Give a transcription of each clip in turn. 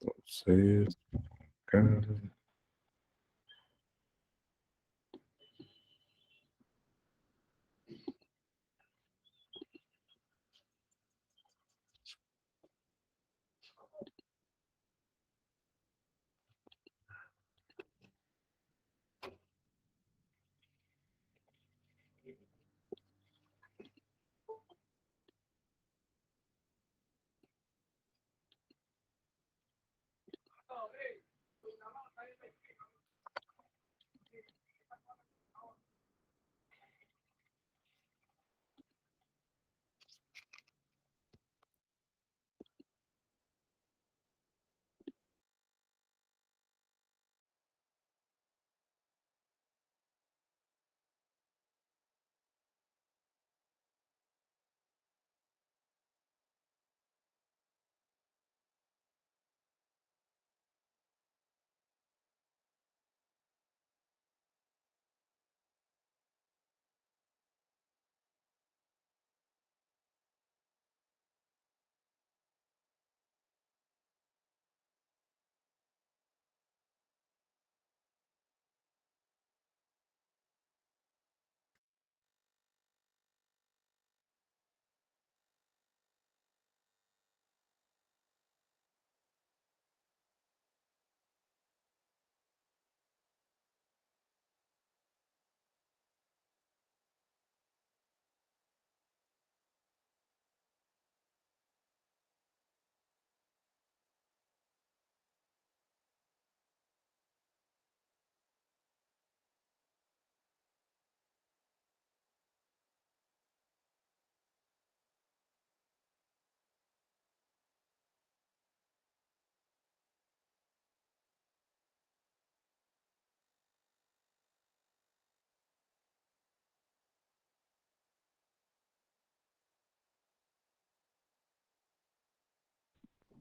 Entonces, acá.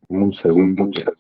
Un segundo. Ya.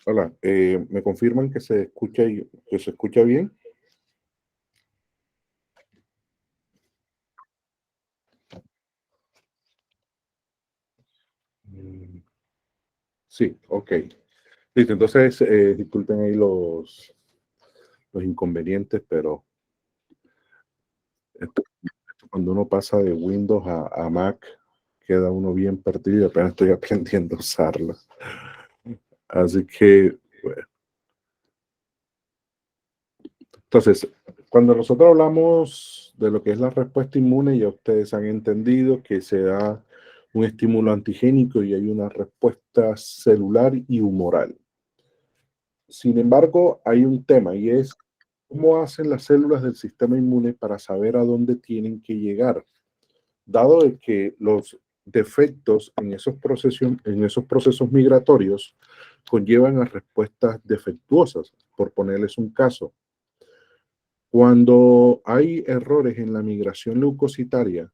Hola, ¿me confirman que se escucha, que se escucha bien? Mm, Sí, ok. Listo, entonces disculpen ahí los inconvenientes, pero cuando uno pasa de Windows a Mac, queda uno bien perdido y apenas estoy aprendiendo a usarlo. Así que, bueno, entonces, cuando nosotros hablamos de lo que es la respuesta inmune, ya ustedes han entendido que se da un estímulo antigénico y hay una respuesta celular y humoral. Sin embargo, hay un tema y es cómo hacen las células del sistema inmune para saber a dónde tienen que llegar, dado de que los defectos en esos procesos migratorios conllevan a respuestas defectuosas. Por ponerles un caso, Cuando hay errores en la migración leucocitaria,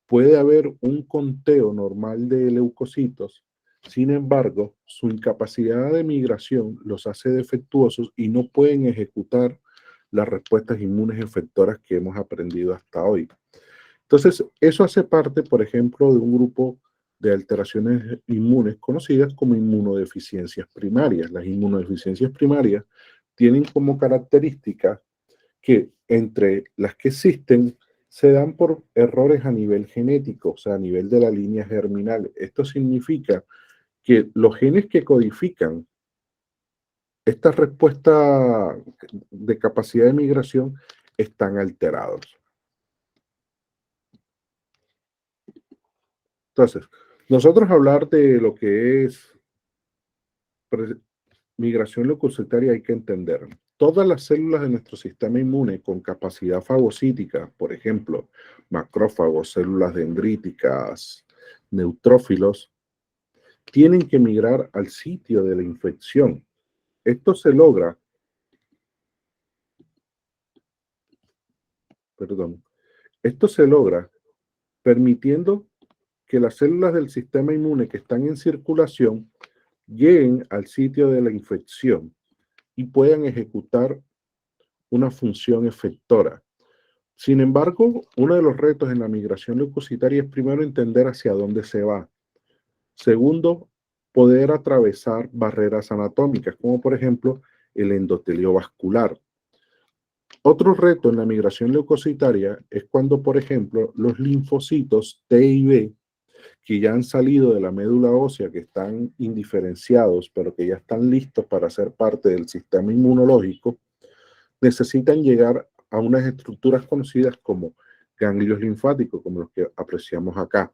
puede haber un conteo normal de leucocitos. Sin embargo, su incapacidad de migración los hace defectuosos y no pueden ejecutar las respuestas inmunes efectoras que hemos aprendido hasta hoy. Entonces, eso hace parte, por ejemplo, de un grupo de alteraciones inmunes conocidas como inmunodeficiencias primarias. Las inmunodeficiencias primarias tienen como característica que entre las que existen se dan por errores a nivel genético, o sea, a nivel de la línea germinal. Esto significa que los genes que codifican esta respuesta de capacidad de migración están alterados. Entonces, nosotros hablar de lo que es migración leucocitaria hay que entender. Todas las células de nuestro sistema inmune con capacidad fagocítica, por ejemplo, macrófagos, células dendríticas, neutrófilos, tienen que migrar al sitio de la infección. Esto se logra, perdón, esto se logra permitiendo que las células del sistema inmune que están en circulación lleguen al sitio de la infección y puedan ejecutar una función efectora. Sin embargo, uno de los retos en la migración leucocitaria es primero entender hacia dónde se va. Segundo, poder atravesar barreras anatómicas, como por ejemplo el endotelio vascular. Otro reto en la migración leucocitaria es cuando, por ejemplo, los linfocitos T y B, que ya han salido de la médula ósea, que están indiferenciados, pero que ya están listos para ser parte del sistema inmunológico, necesitan llegar a unas estructuras conocidas como ganglios linfáticos, como los que apreciamos acá.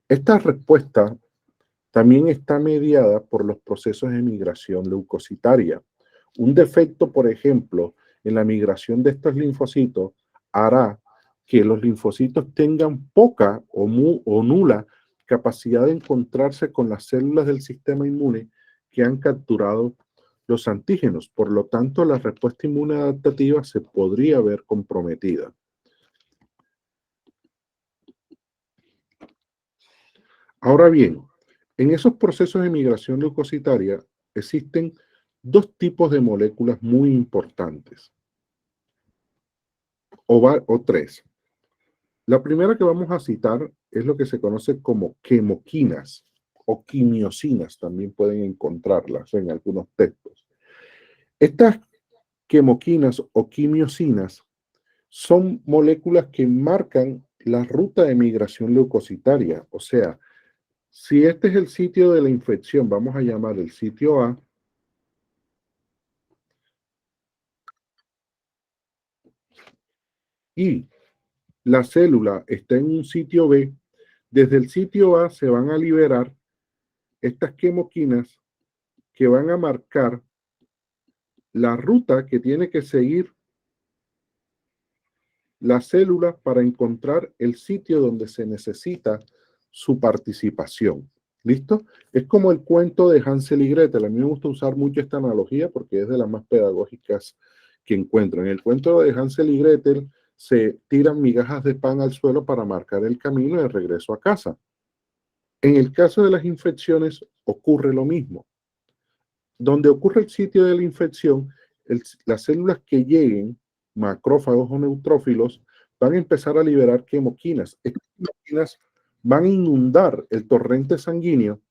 Esta respuesta también está mediada por los procesos de migración leucocitaria. Un defecto, por ejemplo, en la migración de estos linfocitos hará que los linfocitos tengan poca o nula capacidad de encontrarse con las células del sistema inmune que han capturado los antígenos. Por lo tanto, la respuesta inmune adaptativa se podría ver comprometida. Ahora bien, en esos procesos de migración leucocitaria existen dos tipos de moléculas muy importantes, o tres. La primera que vamos a citar es lo que se conoce como quemoquinas o quimiosinas, también pueden encontrarlas en algunos textos. Estas quemoquinas o quimiosinas son moléculas que marcan la ruta de migración leucocitaria, o sea, si este es el sitio de la infección, vamos a llamar el sitio A, y la célula está en un sitio B, desde el sitio A se van a liberar estas quemoquinas que van a marcar la ruta que tiene que seguir la célula para encontrar el sitio donde se necesita su participación. ¿Listo? Es como el cuento de Hansel y Gretel. A mí me gusta usar mucho esta analogía porque es de las más pedagógicas que encuentro. En el cuento de Hansel y Gretel se tiran migajas de pan al suelo para marcar el camino de regreso a casa. En el caso de las infecciones ocurre lo mismo. Donde ocurre el sitio de la infección, las células que lleguen, macrófagos o neutrófilos, van a empezar a liberar quemoquinas. Estas quemoquinas van a inundar el torrente sanguíneo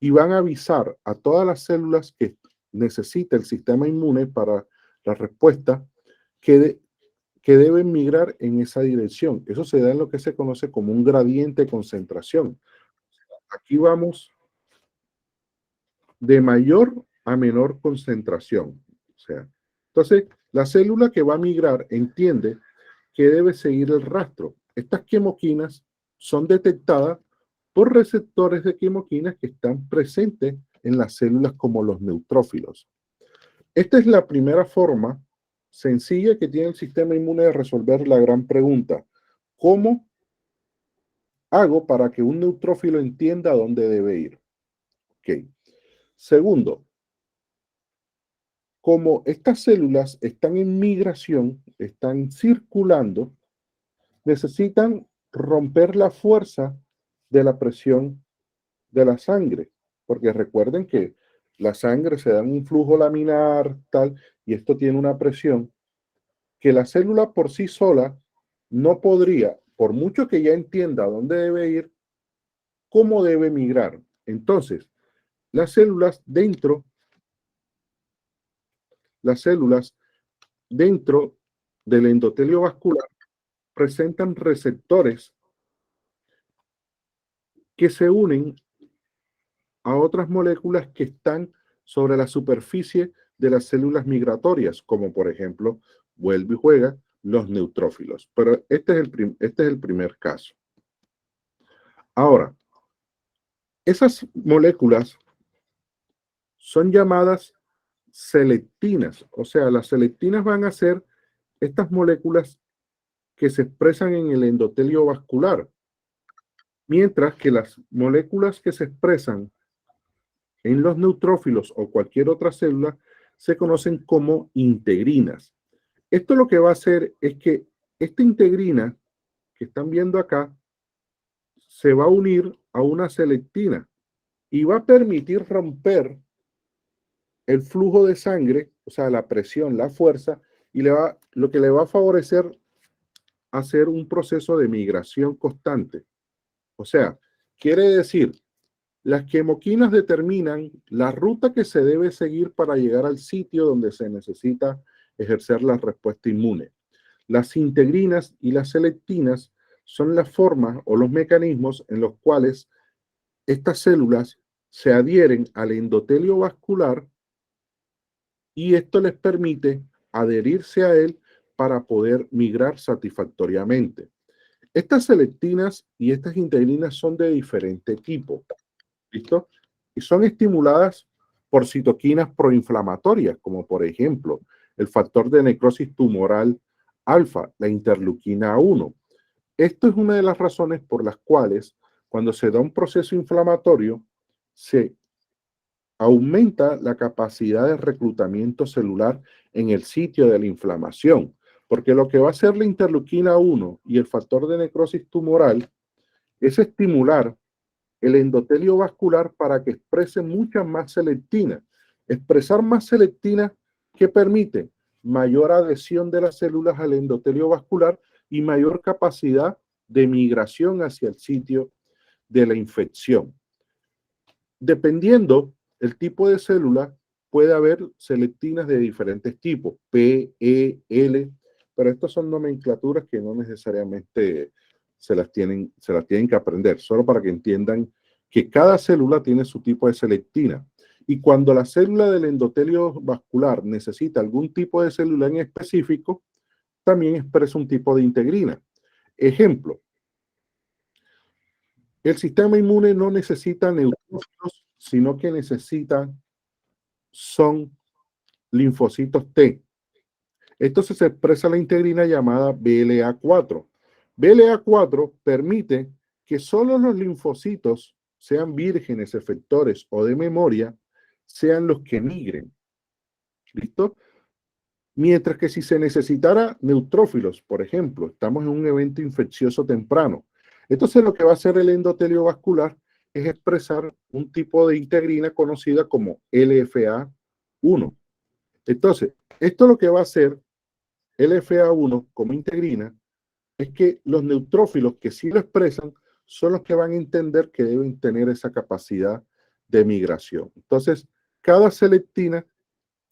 y van a avisar a todas las células que necesita el sistema inmune para la respuesta que deben migrar en esa dirección. Eso se da en lo que se conoce como un gradiente de concentración. Aquí vamos de mayor a menor concentración. O sea, entonces, la célula que va a migrar entiende que debe seguir el rastro. Estas quemoquinas son detectadas por receptores de quemoquinas que están presentes en las células como los neutrófilos. Esta es la primera forma sencilla que tiene el sistema inmune de resolver la gran pregunta: ¿cómo hago para que un neutrófilo entienda a dónde debe ir? Ok. Segundo, como estas células están en migración, están circulando, necesitan romper la fuerza de la presión de la sangre, porque recuerden que la sangre se da en un flujo laminar, tal, y esto tiene una presión que la célula por sí sola no podría, por mucho que ya entienda dónde debe ir, cómo debe migrar. Entonces, las células dentro, las células dentro del endotelio vascular presentan receptores que se unen a otras moléculas que están sobre la superficie de las células migratorias, como por ejemplo, vuelve y juega, los neutrófilos. Pero este es el primer caso. Ahora, esas moléculas son llamadas selectinas, o sea, las selectinas van a ser estas moléculas que se expresan en el endotelio vascular, mientras que las moléculas que se expresan en los neutrófilos o cualquier otra célula se conocen como integrinas. Esto lo que va a hacer es que esta integrina que están viendo acá se va a unir a una selectina y va a permitir romper el flujo de sangre, o sea, la presión, la fuerza, y lo que le va a favorecer hacer un proceso de migración constante. O sea, quiere decir, las quimoquinas determinan la ruta que se debe seguir para llegar al sitio donde se necesita ejercer la respuesta inmune. Las integrinas y las selectinas son las formas o los mecanismos en los cuales estas células se adhieren al endotelio vascular y esto les permite adherirse a él para poder migrar satisfactoriamente. Estas selectinas y estas integrinas son de diferente tipo, ¿listo? Y son estimuladas por citoquinas proinflamatorias, como por ejemplo el factor de necrosis tumoral alfa, la interleuquina 1. Esto es una de las razones por las cuales cuando se da un proceso inflamatorio se aumenta la capacidad de reclutamiento celular en el sitio de la inflamación, porque lo que va a hacer la interleuquina 1 y el factor de necrosis tumoral es estimular el endotelio vascular para que exprese mucha más selectina. Expresar más selectina que permite mayor adhesión de las células al endotelio vascular y mayor capacidad de migración hacia el sitio de la infección. Dependiendo el tipo de célula, puede haber selectinas de diferentes tipos, P, E, L, pero estas son nomenclaturas que no necesariamente se las tienen que aprender, solo para que entiendan que cada célula tiene su tipo de selectina. Y cuando la célula del endotelio vascular necesita algún tipo de célula en específico, también expresa un tipo de integrina. Ejemplo, el sistema inmune no necesita neutrófilos, sino que son linfocitos T. Entonces se expresa la integrina llamada BLA4. BLA4 permite que solo los linfocitos, sean vírgenes, efectores o de memoria, sean los que migren. ¿Listo? Mientras que si se necesitara neutrófilos, por ejemplo, estamos en un evento infeccioso temprano, entonces lo que va a hacer el endotelio vascular es expresar un tipo de integrina conocida como LFA1. Entonces, esto lo que va a hacer LFA1 como integrina es que los neutrófilos que sí lo expresan son los que van a entender que deben tener esa capacidad de migración. Entonces, cada selectina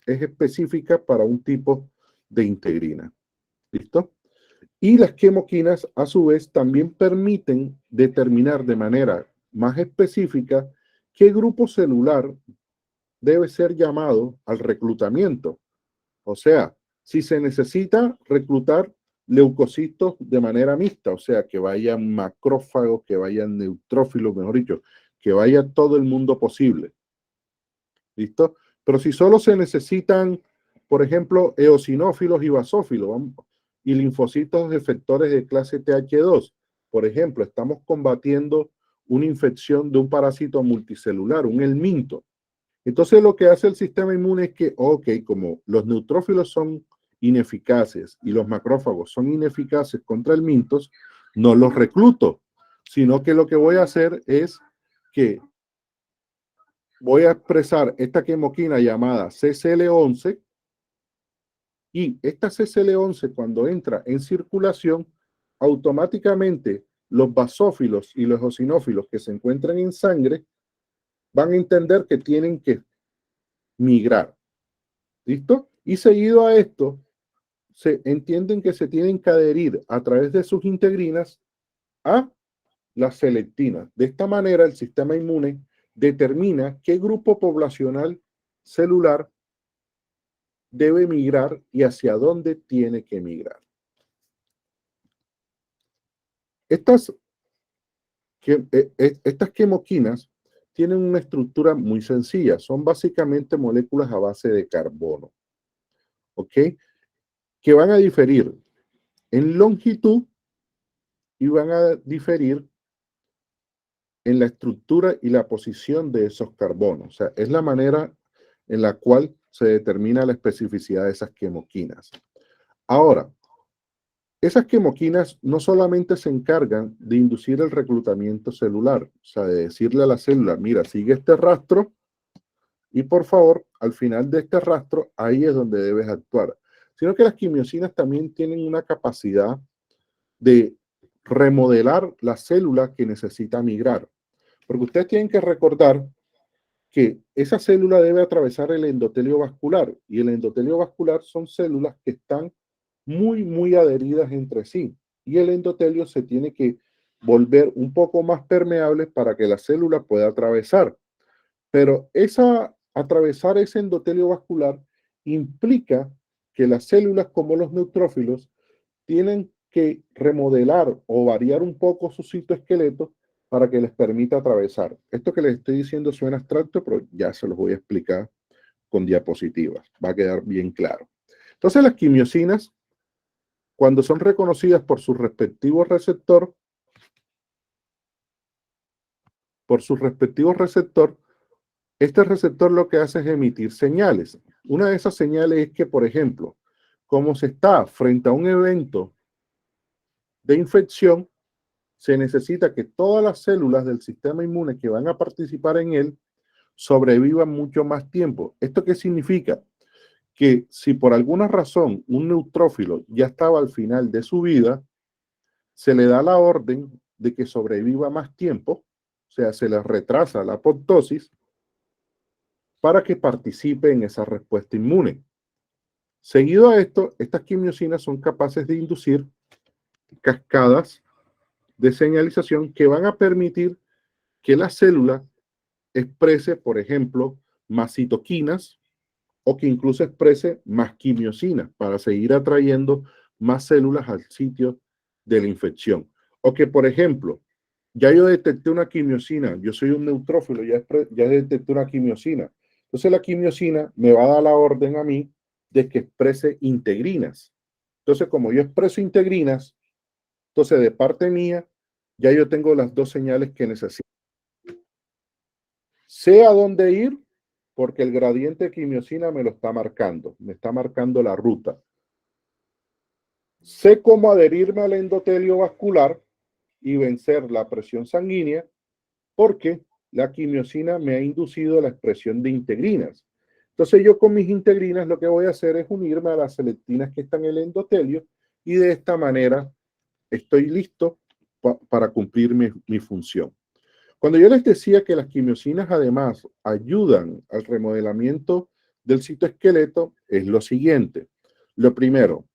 es específica para un tipo de integrina. ¿Listo? Y las quimoquinas, a su vez, también permiten determinar de manera más específica qué grupo celular debe ser llamado al reclutamiento. O sea, si se necesita reclutar leucocitos de manera mixta, o sea, que vayan macrófagos, que vayan neutrófilos, mejor dicho, que vaya todo el mundo posible. ¿Listo? Pero si solo se necesitan, por ejemplo, eosinófilos y basófilos y linfocitos efectores de clase TH2, por ejemplo, estamos combatiendo una infección de un parásito multicelular, un helminto. Entonces lo que hace el sistema inmune es que, ok, como los neutrófilos son ineficaces y los macrófagos son ineficaces contra el mintos, no los recluto, sino que lo que voy a hacer es que voy a expresar esta quimoquina llamada CCL11 y esta CCL11 cuando entra en circulación, automáticamente los basófilos y los eosinófilos que se encuentran en sangre van a entender que tienen que migrar. ¿Listo? Y seguido a esto, se entienden que se tienen que adherir a través de sus integrinas a las selectinas. De esta manera, el sistema inmune determina qué grupo poblacional celular debe migrar y hacia dónde tiene que migrar. Estas quimoquinas tienen una estructura muy sencilla. Son básicamente moléculas a base de carbono. ¿Ok? Que van a diferir en longitud y van a diferir en la estructura y la posición de esos carbonos. O sea, es la manera en la cual se determina la especificidad de esas quimoquinas. Ahora, esas quimoquinas no solamente se encargan de inducir el reclutamiento celular, o sea, de decirle a la célula, mira, sigue este rastro y por favor, al final de este rastro, ahí es donde debes actuar. Sino que las quimiosinas también tienen una capacidad de remodelar la célula que necesita migrar. Porque ustedes tienen que recordar que esa célula debe atravesar el endotelio vascular y el endotelio vascular son células que están muy adheridas entre sí y el endotelio se tiene que volver un poco más permeable para que la célula pueda atravesar. Pero atravesar ese endotelio vascular implica que las células como los neutrófilos tienen que remodelar o variar un poco su citoesqueleto para que les permita atravesar. Esto que les estoy diciendo suena abstracto, pero ya se los voy a explicar con diapositivas. Va a quedar bien claro. Entonces las quimiosinas, cuando son reconocidas por su respectivo receptor, este receptor lo que hace es emitir señales. Una de esas señales es que, por ejemplo, como se está frente a un evento de infección, se necesita que todas las células del sistema inmune que van a participar en él sobrevivan mucho más tiempo. ¿Esto qué significa? Que si por alguna razón un neutrófilo ya estaba al final de su vida, se le da la orden de que sobreviva más tiempo, o sea, se le retrasa la apoptosis para que participe en esa respuesta inmune. Seguido a esto, estas quimiosinas son capaces de inducir cascadas de señalización que van a permitir que la célula exprese, por ejemplo, más citoquinas o que incluso exprese más quimiosinas para seguir atrayendo más células al sitio de la infección. O que, por ejemplo, ya yo detecté una quimiosina, yo soy un neutrófilo, ya detecté una quimiosina. Entonces la quimiosina me va a dar la orden a mí de que exprese integrinas. Entonces, como yo expreso integrinas, entonces de parte mía, ya yo tengo las dos señales que necesito. Sé a dónde ir porque el gradiente de quimiosina me lo está marcando, me está marcando la ruta. Sé cómo adherirme al endotelio vascular y vencer la presión sanguínea porque la quimiosina me ha inducido la expresión de integrinas. Entonces yo con mis integrinas lo que voy a hacer es unirme a las selectinas que están en el endotelio y de esta manera estoy listo para cumplir mi función. Cuando yo les decía que las quimiosinas además ayudan al remodelamiento del citoesqueleto, es lo siguiente. Lo primero,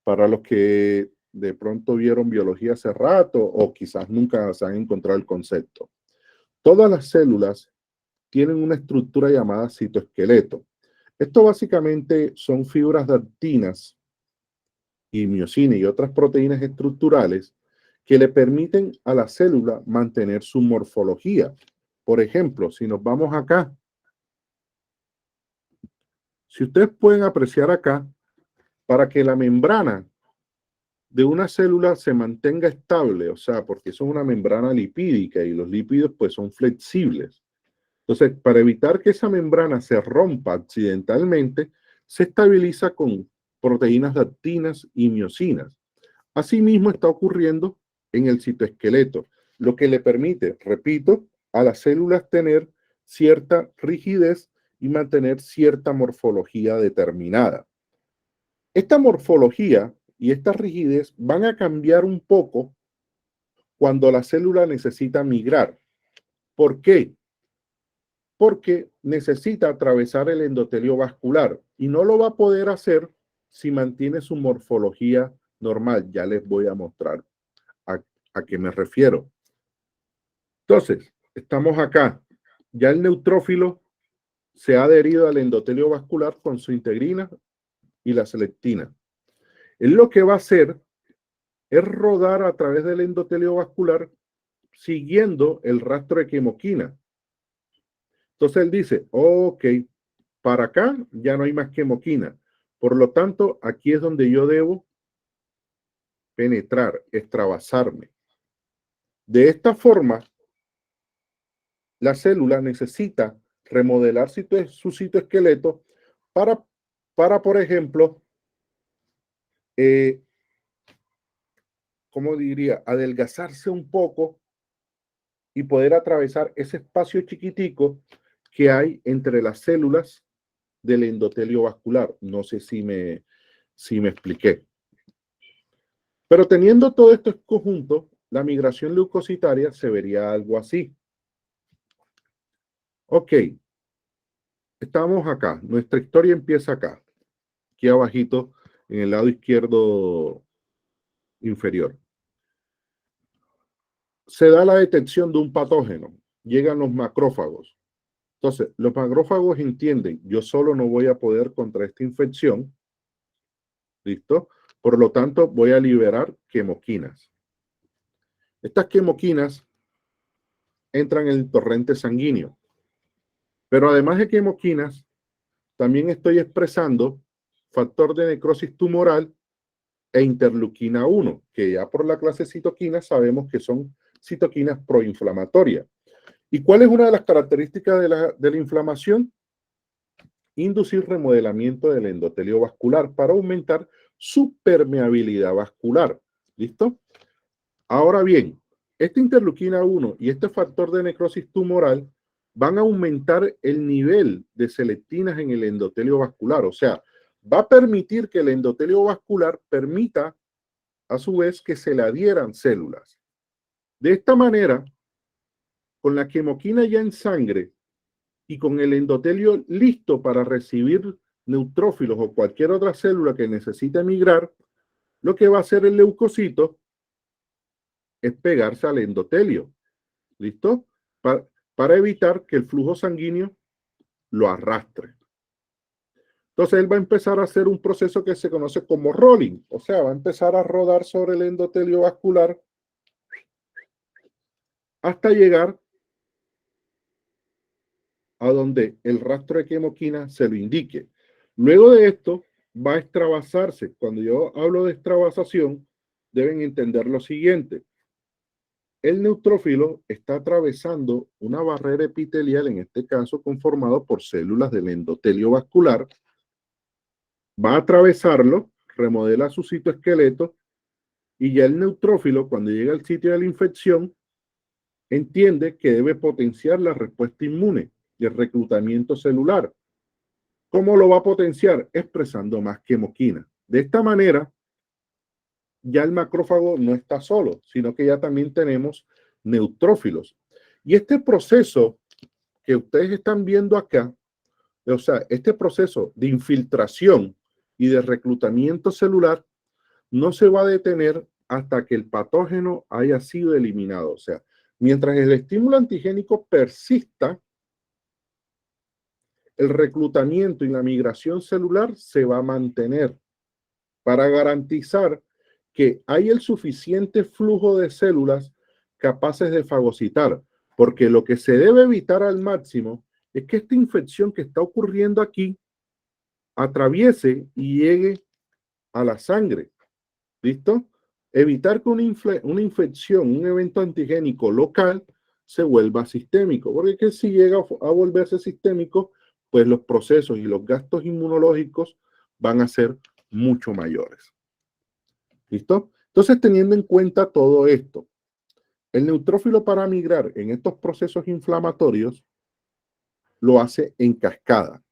para los que de pronto vieron biología hace rato o quizás nunca se han encontrado el concepto. Todas las células tienen una estructura llamada citoesqueleto. Esto básicamente son fibras de actinas y miosina y otras proteínas estructurales que le permiten a la célula mantener su morfología. Por ejemplo, si nos vamos acá, si ustedes pueden apreciar acá, para que la membrana de una célula se mantenga estable, o sea, porque eso es una membrana lipídica y los lípidos pues son flexibles. Entonces, para evitar que esa membrana se rompa accidentalmente, se estabiliza con proteínas de actinas y miosinas. Asimismo está ocurriendo en el citoesqueleto, lo que le permite, repito, a las células tener cierta rigidez y mantener cierta morfología determinada. Esta morfología y esta rigidez van a cambiar un poco cuando la célula necesita migrar. ¿Por qué? Porque necesita atravesar el endotelio vascular y no lo va a poder hacer si mantiene su morfología normal. Ya les voy a mostrar a qué me refiero. Entonces, estamos acá. Ya el neutrófilo se ha adherido al endotelio vascular con su integrina y la selectina. Él lo que va a hacer es rodar a través del endotelio vascular siguiendo el rastro de quimoquina. Entonces él dice, ok, para acá ya no hay más quimoquina. Por lo tanto, aquí es donde yo debo penetrar, extravasarme. De esta forma, la célula necesita remodelar su citoesqueleto para por ejemplo, ¿cómo diría? Adelgazarse un poco y poder atravesar ese espacio chiquitico que hay entre las células del endotelio vascular. No sé si me expliqué. Pero teniendo todo esto en conjunto, la migración leucocitaria se vería algo así. Ok, estamos acá. Nuestra historia empieza acá, aquí abajito, en el lado izquierdo inferior. Se da la detección de un patógeno. Llegan los macrófagos. Entonces, los macrófagos entienden, yo solo no voy a poder contra esta infección. ¿Listo? Por lo tanto, voy a liberar quimoquinas. Estas quimoquinas entran en el torrente sanguíneo. Pero además de quimoquinas, también estoy expresando factor de necrosis tumoral e interleuquina 1, que ya por la clase citoquinas sabemos que son citoquinas proinflamatorias. ¿Y cuál es una de las características de la inflamación? Inducir remodelamiento del endotelio vascular para aumentar su permeabilidad vascular. ¿Listo? Ahora bien, esta interleuquina 1 y este factor de necrosis tumoral van a aumentar el nivel de selectinas en el endotelio vascular. O sea, va a permitir que el endotelio vascular permita, a su vez, que se le adhieran células. De esta manera, con la quimoquina ya en sangre y con el endotelio listo para recibir neutrófilos o cualquier otra célula que necesite migrar, lo que va a hacer el leucocito es pegarse al endotelio. ¿Listo? Para evitar que el flujo sanguíneo lo arrastre. Entonces él va a empezar a hacer un proceso que se conoce como rolling, o sea, va a empezar a rodar sobre el endotelio vascular hasta llegar a donde el rastro de quimoquina se lo indique. Luego de esto va a extravasarse. Cuando yo hablo de extravasación, deben entender lo siguiente. El neutrófilo está atravesando una barrera epitelial, en este caso conformado por células del endotelio vascular, va a atravesarlo, remodela su citoesqueleto y ya el neutrófilo, cuando llega al sitio de la infección, entiende que debe potenciar la respuesta inmune y el reclutamiento celular. ¿Cómo lo va a potenciar? Expresando más quimoquina. De esta manera, ya el macrófago no está solo, sino que ya también tenemos neutrófilos. Y este proceso que ustedes están viendo acá, o sea, este proceso de infiltración y de reclutamiento celular no se va a detener hasta que el patógeno haya sido eliminado. O sea, mientras el estímulo antigénico persista, el reclutamiento y la migración celular se va a mantener para garantizar que hay el suficiente flujo de células capaces de fagocitar, porque lo que se debe evitar al máximo es que esta infección que está ocurriendo aquí atraviese y llegue a la sangre. ¿Listo? Evitar que una infección, un evento antigénico local, se vuelva sistémico, porque que si llega a volverse sistémico, pues los procesos y los gastos inmunológicos van a ser mucho mayores. ¿Listo? Entonces, teniendo en cuenta todo esto, el neutrófilo para migrar en estos procesos inflamatorios lo hace en cascada.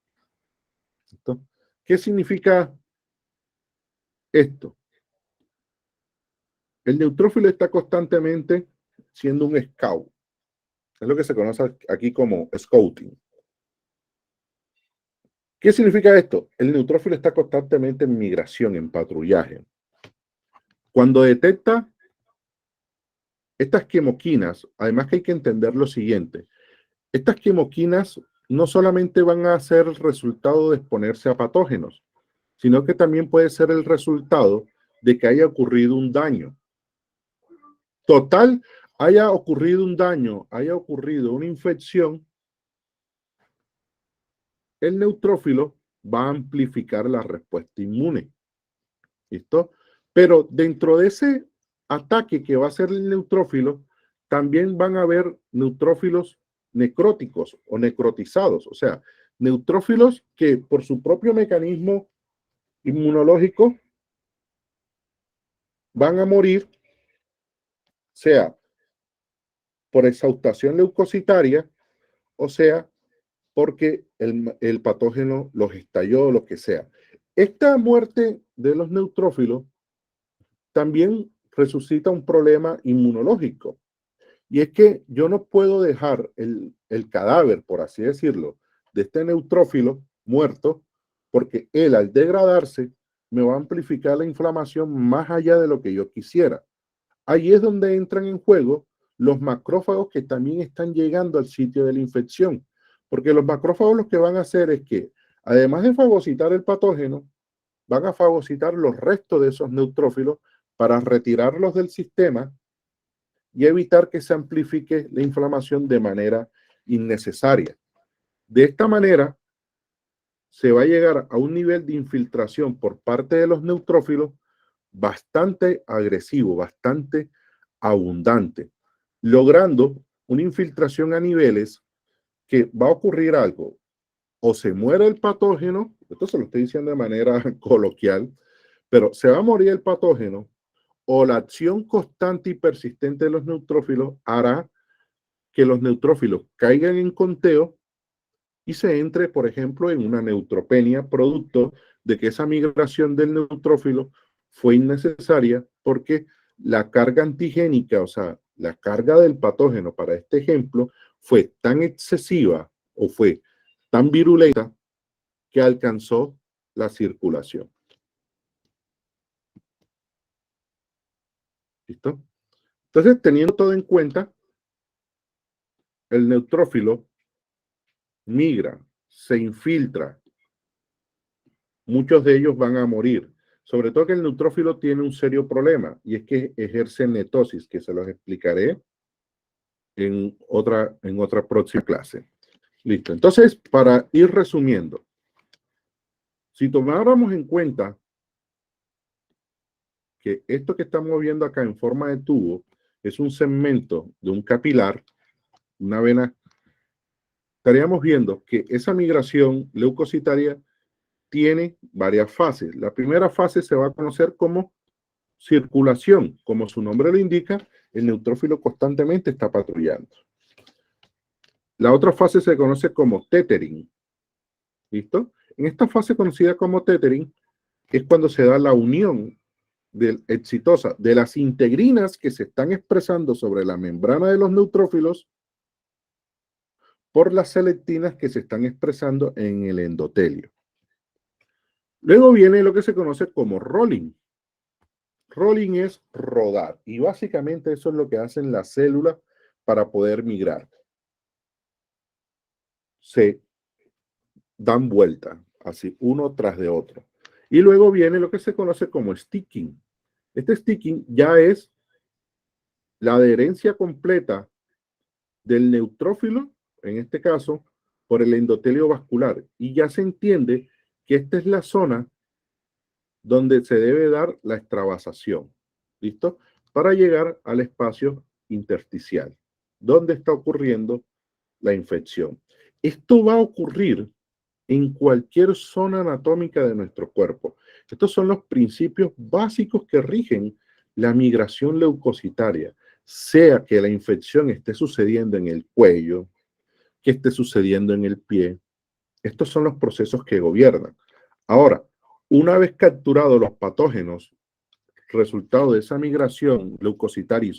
¿Listo? ¿Qué significa esto? El neutrófilo está constantemente siendo un scout. Es lo que se conoce aquí como scouting. ¿Qué significa esto? El neutrófilo está constantemente en migración, en patrullaje. Cuando detecta estas quimoquinas, además que hay que entender lo siguiente, estas quimoquinas no solamente van a ser el resultado de exponerse a patógenos, sino que también puede ser el resultado de que haya ocurrido un daño. Total, haya ocurrido un daño, haya ocurrido una infección, el neutrófilo va a amplificar la respuesta inmune. ¿Listo? Pero dentro de ese ataque que va a hacer el neutrófilo, también van a haber neutrófilos necróticos o necrotizados, o sea, neutrófilos que por su propio mecanismo inmunológico van a morir, sea por exhaustación leucocitaria, o sea, porque el patógeno los estalló, lo que sea. Esta muerte de los neutrófilos también resucita un problema inmunológico. Y es que yo no puedo dejar el cadáver, por así decirlo, de este neutrófilo muerto, porque él al degradarse me va a amplificar la inflamación más allá de lo que yo quisiera. Ahí es donde entran en juego los macrófagos que también están llegando al sitio de la infección, porque los macrófagos lo que van a hacer es que, además de fagocitar el patógeno, van a fagocitar los restos de esos neutrófilos para retirarlos del sistema y evitar que se amplifique la inflamación de manera innecesaria. De esta manera, se va a llegar a un nivel de infiltración por parte de los neutrófilos bastante agresivo, bastante abundante, logrando una infiltración a niveles que va a ocurrir algo. O se muere el patógeno, esto se lo estoy diciendo de manera coloquial, pero se va a morir el patógeno, o la acción constante y persistente de los neutrófilos hará que los neutrófilos caigan en conteo y se entre, por ejemplo, en una neutropenia, producto de que esa migración del neutrófilo fue innecesaria porque la carga antigénica, o sea, la carga del patógeno para este ejemplo, fue tan excesiva o fue tan virulenta que alcanzó la circulación. ¿Listo? Entonces, teniendo todo en cuenta, el neutrófilo migra, se infiltra, muchos de ellos van a morir. Sobre todo que el neutrófilo tiene un serio problema y es que ejerce netosis, que se los explicaré en otra próxima clase. Listo. Entonces, para ir resumiendo, si tomáramos en cuenta que esto que estamos viendo acá en forma de tubo es un segmento de un capilar, una vena, estaríamos viendo que esa migración leucocitaria tiene varias fases. La primera fase se va a conocer como circulación. Como su nombre lo indica, el neutrófilo constantemente está patrullando. La otra fase se conoce como tethering. ¿Listo? En esta fase conocida como tethering es cuando se da la unión exitosa de las integrinas que se están expresando sobre la membrana de los neutrófilos por las selectinas que se están expresando en el endotelio. Luego viene lo que se conoce como rolling. Rolling es rodar y básicamente eso es lo que hacen las células para poder migrar. Se dan vuelta, así uno tras de otro. Y luego viene lo que se conoce como sticking. Este sticking ya es la adherencia completa del neutrófilo, en este caso, por el endotelio vascular. Y ya se entiende que esta es la zona donde se debe dar la extravasación. ¿Listo? Para llegar al espacio intersticial, donde está ocurriendo la infección. Esto va a ocurrir en cualquier zona anatómica de nuestro cuerpo. Estos son los principios básicos que rigen la migración leucocitaria, sea que la infección esté sucediendo en el cuello, que esté sucediendo en el pie. Estos son los procesos que gobiernan. Ahora, una vez capturados los patógenos, resultado de esa migración leucocitaria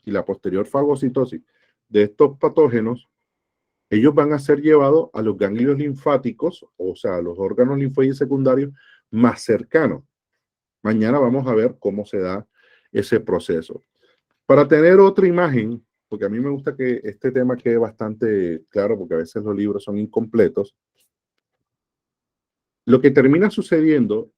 y la posterior fagocitosis de estos patógenos, ellos van a ser llevados a los ganglios linfáticos, o sea, a los órganos linfoides secundarios más cercanos. Mañana vamos a ver cómo se da ese proceso. Para tener otra imagen, porque a mí me gusta que este tema quede bastante claro, porque a veces los libros son incompletos, lo que termina sucediendo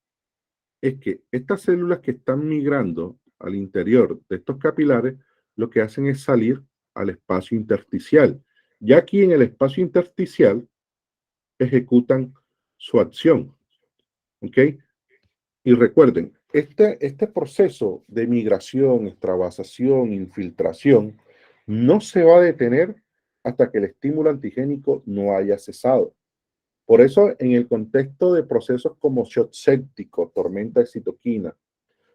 es que estas células que están migrando al interior de estos capilares, lo que hacen es salir al espacio intersticial. Ya aquí en el espacio intersticial ejecutan su acción. ¿Ok? Y recuerden, este proceso de migración, extravasación, infiltración, no se va a detener hasta que el estímulo antigénico no haya cesado. Por eso, en el contexto de procesos como shock séptico, tormenta de citoquina,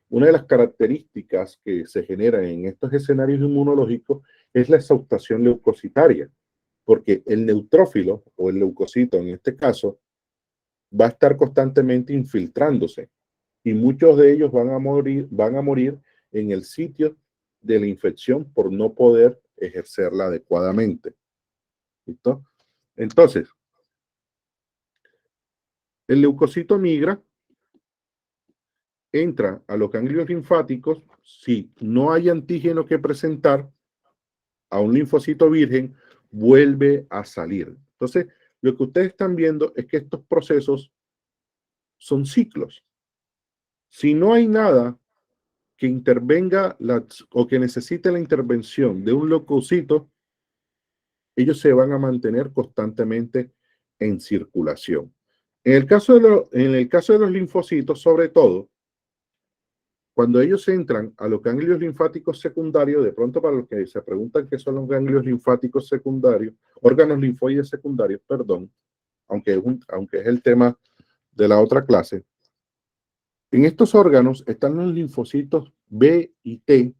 una de las características que se generan en estos escenarios inmunológicos es la exhaustación leucocitaria, porque el neutrófilo o el leucocito en este caso va a estar constantemente infiltrándose y muchos de ellos van a morir en el sitio de la infección por no poder ejercerla adecuadamente. ¿Listo? Entonces, el leucocito migra, entra a los ganglios linfáticos. Si no hay antígeno que presentar a un linfocito virgen, vuelve a salir. Entonces, lo que ustedes están viendo es que estos procesos son ciclos. Si no hay nada que intervenga o que necesite la intervención de un leucocito, ellos se van a mantener constantemente en circulación. En el caso de los linfocitos, sobre todo, cuando ellos entran a los ganglios linfáticos secundarios, de pronto para los que se preguntan qué son los ganglios linfáticos secundarios, órganos linfoides secundarios, perdón, aunque es el tema de la otra clase, en estos órganos están los linfocitos B y T,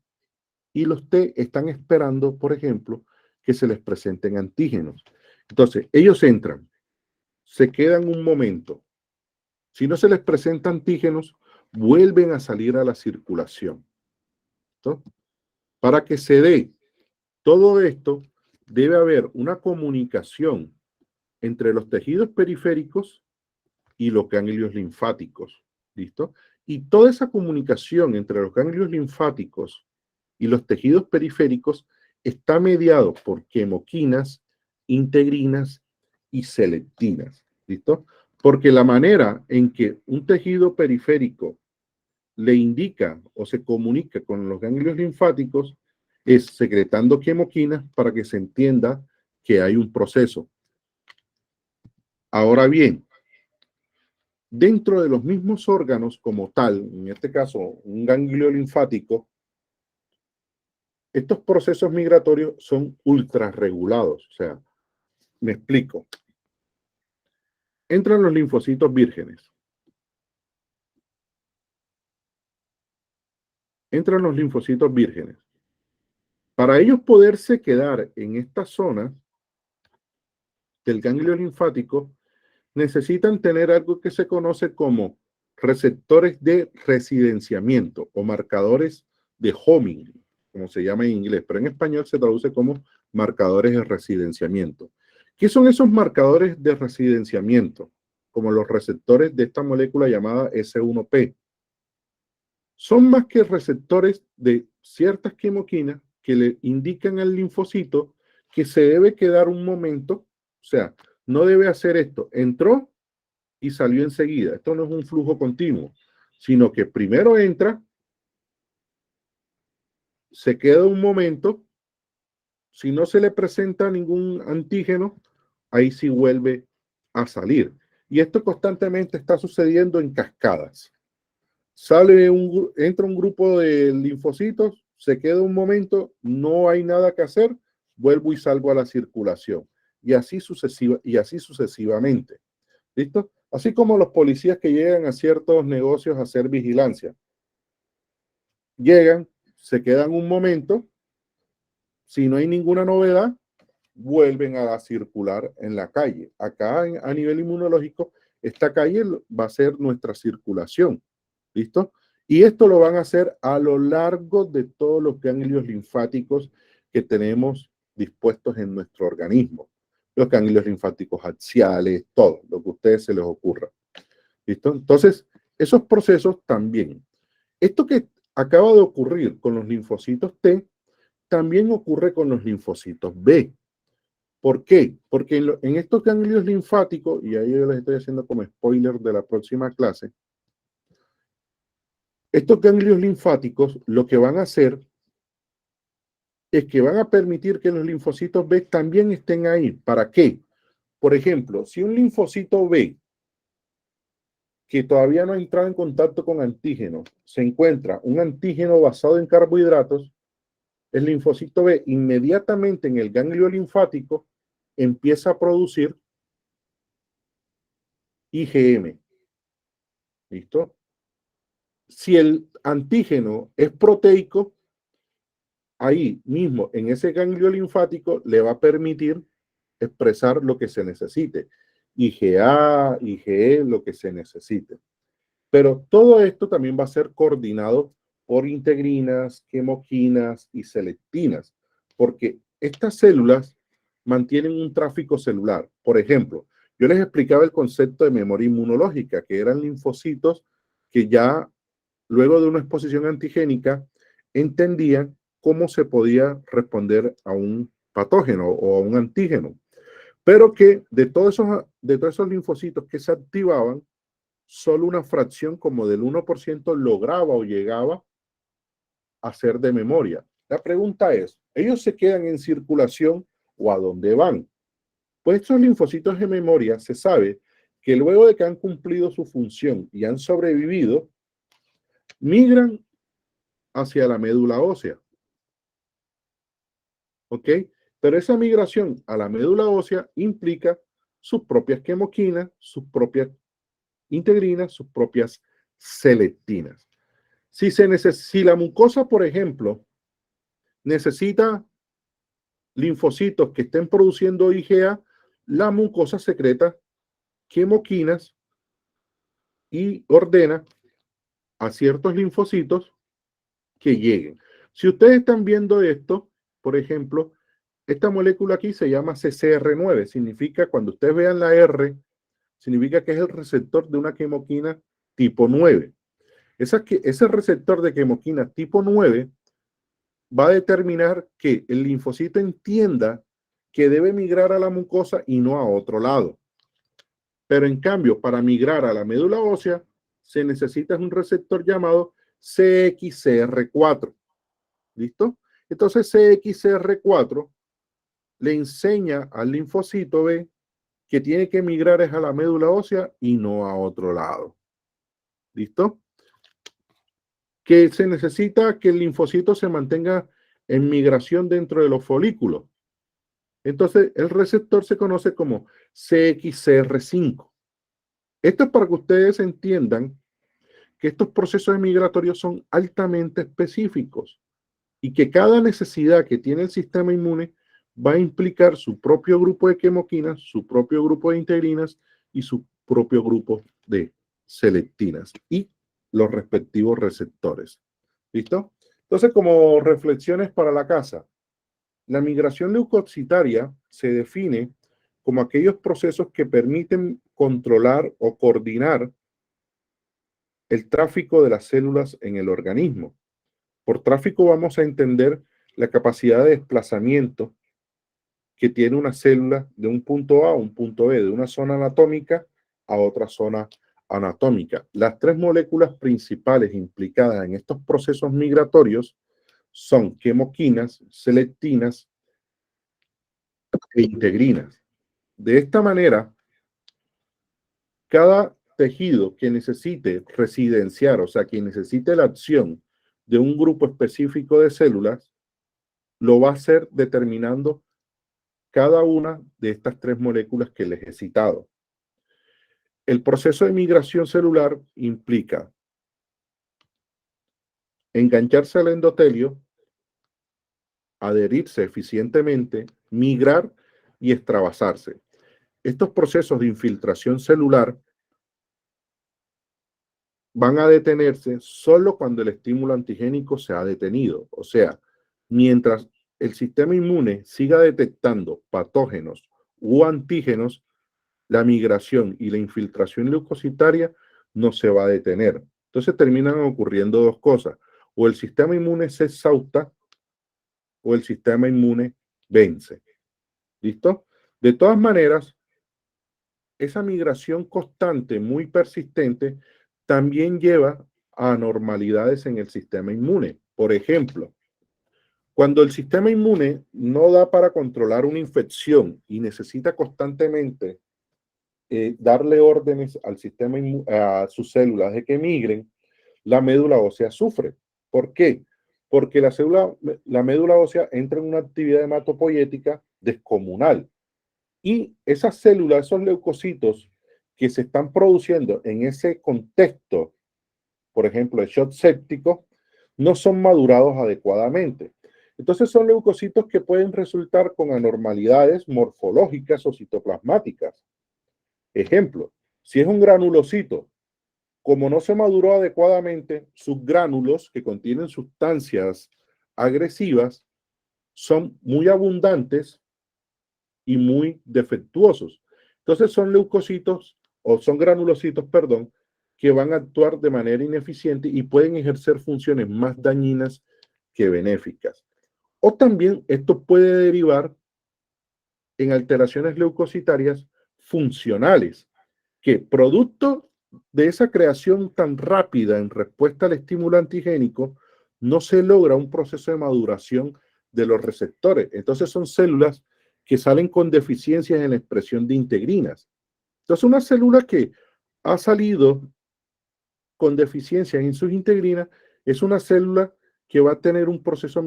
y los T están esperando, por ejemplo, que se les presenten antígenos. Entonces, ellos entran, se quedan un momento. Si no se les presenta antígenos, vuelven a salir a la circulación. ¿No? Para que se dé todo esto, debe haber una comunicación entre los tejidos periféricos y los ganglios linfáticos. ¿Listo? Y toda esa comunicación entre los ganglios linfáticos y los tejidos periféricos está mediado por quimoquinas, integrinas y selectinas. ¿Listo? Porque la manera en que un tejido periférico le indica o se comunica con los ganglios linfáticos es secretando quimoquinas para que se entienda que hay un proceso. Ahora bien, dentro de los mismos órganos como tal, en este caso un ganglio linfático, estos procesos migratorios son ultra regulados. O sea, me explico. Entran los linfocitos vírgenes. Entran los linfocitos vírgenes. Para ellos poderse quedar en esta zona del ganglio linfático, necesitan tener algo que se conoce como receptores de residenciamiento o marcadores de homing, como se llama en inglés, pero en español se traduce como marcadores de residenciamiento. ¿Qué son esos marcadores de residenciamiento? Como los receptores de esta molécula llamada S1P. Son más que receptores de ciertas quimoquinas que le indican al linfocito que se debe quedar un momento, o sea, no debe hacer esto. Entró y salió enseguida. Esto no es un flujo continuo, sino que primero entra, se queda un momento, si no se le presenta ningún antígeno, ahí sí vuelve a salir. Y esto constantemente está sucediendo en cascadas. Entra un grupo de linfocitos, se queda un momento, no hay nada que hacer, vuelvo y salgo a la circulación. Y así sucesivamente. ¿Listo? Así como los policías que llegan a ciertos negocios a hacer vigilancia. Llegan, se quedan un momento, si no hay ninguna novedad, vuelven a circular en la calle. Acá a nivel inmunológico, esta calle va a ser nuestra circulación. ¿Listo? Y esto lo van a hacer a lo largo de todos los ganglios linfáticos que tenemos dispuestos en nuestro organismo. Los ganglios linfáticos axiales, todo lo que a ustedes se les ocurra. ¿Listo? Entonces, esos procesos también. Esto que acaba de ocurrir con los linfocitos T, también ocurre con los linfocitos B. ¿Por qué? Porque en estos ganglios linfáticos, y ahí yo les estoy haciendo como spoiler de la próxima clase, estos ganglios linfáticos lo que van a hacer es que van a permitir que los linfocitos B también estén ahí. ¿Para qué? Por ejemplo, si un linfocito B que todavía no ha entrado en contacto con antígeno, se encuentra un antígeno basado en carbohidratos, el linfocito B inmediatamente en el ganglio linfático empieza a producir IgM. ¿Listo? Si el antígeno es proteico, ahí mismo en ese ganglio linfático le va a permitir expresar lo que se necesite. IgA, IgE, lo que se necesite. Pero todo esto también va a ser coordinado por integrinas, quimoquinas y selectinas, porque estas células mantienen un tráfico celular. Por ejemplo, yo les explicaba el concepto de memoria inmunológica, que eran linfocitos que ya luego de una exposición antigénica entendían cómo se podía responder a un patógeno o a un antígeno. Pero que de todos esos linfocitos que se activaban, solo una fracción como del 1% lograba o llegaba a ser de memoria. La pregunta es, ¿ellos se quedan en circulación o a dónde van? Pues estos linfocitos de memoria se sabe que luego de que han cumplido su función y han sobrevivido, migran hacia la médula ósea. ¿Ok? Pero esa migración a la médula ósea implica sus propias quimoquinas, sus propias integrinas, sus propias selectinas. Si la mucosa, por ejemplo, necesita linfocitos que estén produciendo IgA, la mucosa secreta quimoquinas y ordena a ciertos linfocitos que lleguen. Si ustedes están viendo esto, por ejemplo, esta molécula aquí se llama CCR9, significa, cuando ustedes vean la R, significa que es el receptor de una quimoquina tipo 9. Ese receptor de quimoquina tipo 9 va a determinar que el linfocito entienda que debe migrar a la mucosa y no a otro lado. Pero en cambio, para migrar a la médula ósea, se necesita un receptor llamado CXCR4. ¿Listo? Entonces CXCR4 le enseña al linfocito B que tiene que migrar es a la médula ósea y no a otro lado. ¿Listo? Que se necesita que el linfocito se mantenga en migración dentro de los folículos. Entonces, el receptor se conoce como CXCR5. Esto es para que ustedes entiendan que estos procesos migratorios son altamente específicos y que cada necesidad que tiene el sistema inmune va a implicar su propio grupo de quimoquinas, su propio grupo de integrinas y su propio grupo de selectinas y los respectivos receptores. ¿Listo? Entonces, como reflexiones para la casa, la migración leucocitaria se define como aquellos procesos que permiten controlar o coordinar el tráfico de las células en el organismo. Por tráfico vamos a entender la capacidad de desplazamiento que tiene una célula de un punto A a un punto B, de una zona anatómica a otra zona anatómica. Las tres moléculas principales implicadas en estos procesos migratorios son quimoquinas, selectinas e integrinas. De esta manera, cada tejido que necesite residenciar, o sea, que necesite la acción de un grupo específico de células, lo va a hacer determinando cada una de estas tres moléculas que les he citado. el proceso de migración celular implica engancharse al endotelio, adherirse eficientemente, migrar y extravasarse. Estos procesos de infiltración celular van a detenerse solo cuando el estímulo antigénico se ha detenido. O sea, mientras el sistema inmune siga detectando patógenos u antígenos, la migración y la infiltración leucocitaria no se va a detener. Entonces terminan ocurriendo dos cosas. O el sistema inmune se exhausta o el sistema inmune vence. ¿Listo? De todas maneras, esa migración constante, muy persistente, también lleva a anormalidades en el sistema inmune. Por ejemplo, cuando el sistema inmune no da para controlar una infección y necesita constantemente darle órdenes al sistema a sus células de que migren, la médula ósea sufre. ¿Por qué? Porque la médula ósea entra en una actividad hematopoyética descomunal. Y esas células, esos leucocitos que se están produciendo en ese contexto, por ejemplo, el shock séptico, no son madurados adecuadamente. Entonces son leucocitos que pueden resultar con anormalidades morfológicas o citoplasmáticas. Ejemplo, si es un granulocito, como no se maduró adecuadamente, sus gránulos que contienen sustancias agresivas son muy abundantes y muy defectuosos. Entonces son leucocitos o son granulocitos, perdón, que van a actuar de manera ineficiente y pueden ejercer funciones más dañinas que benéficas. O también esto puede derivar en alteraciones leucocitarias funcionales, que producto de esa creación tan rápida en respuesta al estímulo antigénico, no se logra un proceso de maduración de los receptores. Entonces son células que salen con deficiencias en la expresión de integrinas. Entonces una célula que ha salido con deficiencias en sus integrinas es una célula que va a tener un proceso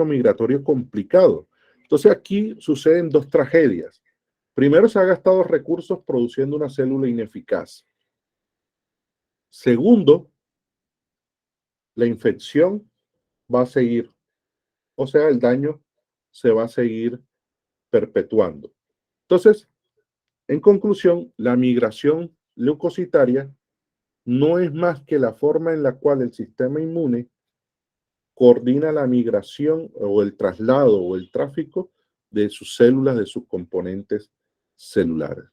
migratorio complicado. Entonces aquí suceden dos tragedias. Primero, se ha gastado recursos produciendo una célula ineficaz. Segundo, la infección va a seguir, o sea, el daño se va a seguir perpetuando. Entonces, en conclusión, la migración leucocitaria no es más que la forma en la cual el sistema inmune coordina la migración o el traslado o el tráfico de sus células, de sus componentes celulares.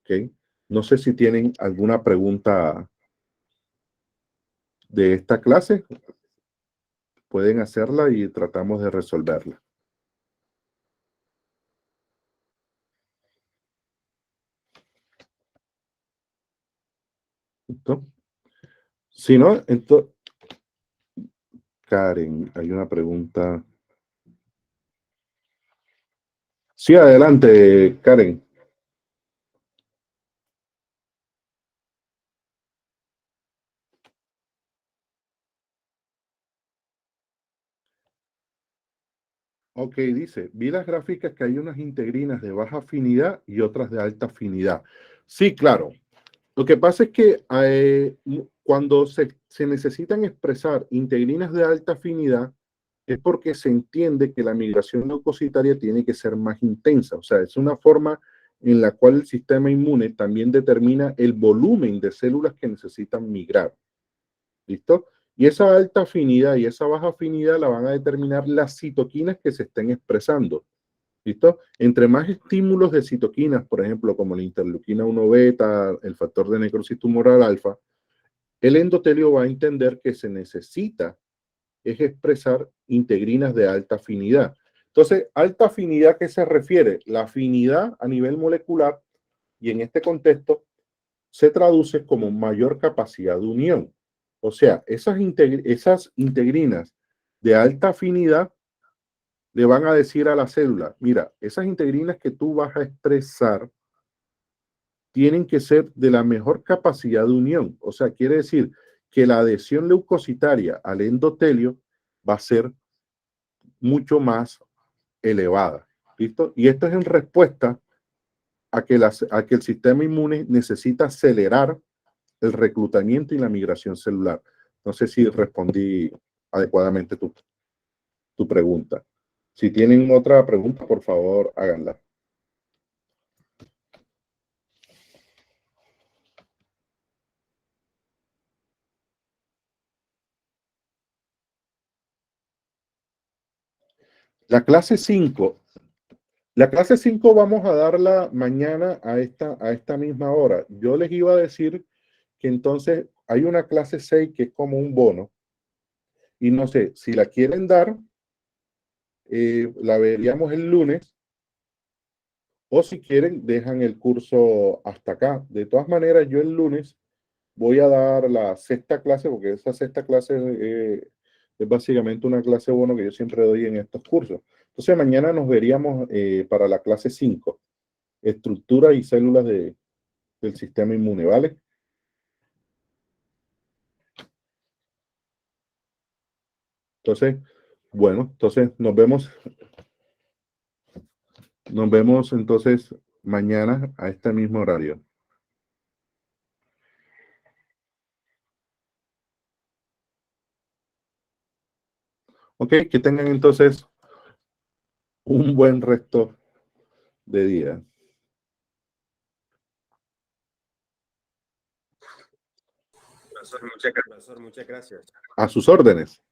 ¿Okay? No sé si tienen alguna pregunta de esta clase. Pueden hacerla y tratamos de resolverla. ¿Listo? Si no, entonces, Karen, hay una pregunta. Sí, adelante, Karen. Ok, dice, vi las gráficas que hay unas integrinas de baja afinidad y otras de alta afinidad. Sí, claro. Lo que pasa es que cuando se necesitan expresar integrinas de alta afinidad es porque se entiende que la migración leucocitaria tiene que ser más intensa. O sea, es una forma en la cual el sistema inmune también determina el volumen de células que necesitan migrar. ¿Listo? Y esa alta afinidad y esa baja afinidad la van a determinar las citoquinas que se estén expresando. ¿Listo? Entre más estímulos de citoquinas, por ejemplo, como la interleuquina 1 beta, el factor de necrosis tumoral alfa, el endotelio va a entender que se necesita es expresar integrinas de alta afinidad. Entonces, alta afinidad, ¿qué se refiere? La afinidad a nivel molecular y en este contexto se traduce como mayor capacidad de unión. O sea, esas integrinas de alta afinidad le van a decir a la célula, mira, esas integrinas que tú vas a expresar tienen que ser de la mejor capacidad de unión. O sea, quiere decir que la adhesión leucocitaria al endotelio va a ser mucho más elevada. ¿Listo? Y esto es en respuesta a que el sistema inmune necesita acelerar el reclutamiento y la migración celular. No sé si respondí adecuadamente tu pregunta. Si tienen otra pregunta, por favor, háganla. La clase 5. La clase 5 vamos a darla mañana a esta misma hora. Yo les iba a decir que entonces hay una clase 6 que es como un bono. Y no sé, si la quieren dar, la veríamos el lunes. O si quieren, dejan el curso hasta acá. De todas maneras, yo el lunes voy a dar la sexta clase, porque esa sexta clase es básicamente una clase bono que yo siempre doy en estos cursos. Entonces, mañana nos veríamos para la clase 5, estructura y células del sistema inmune, ¿vale? Entonces, bueno, entonces nos vemos entonces mañana a este mismo horario. Ok, que tengan entonces un buen resto de día. Profesor, muchas gracias. A sus órdenes.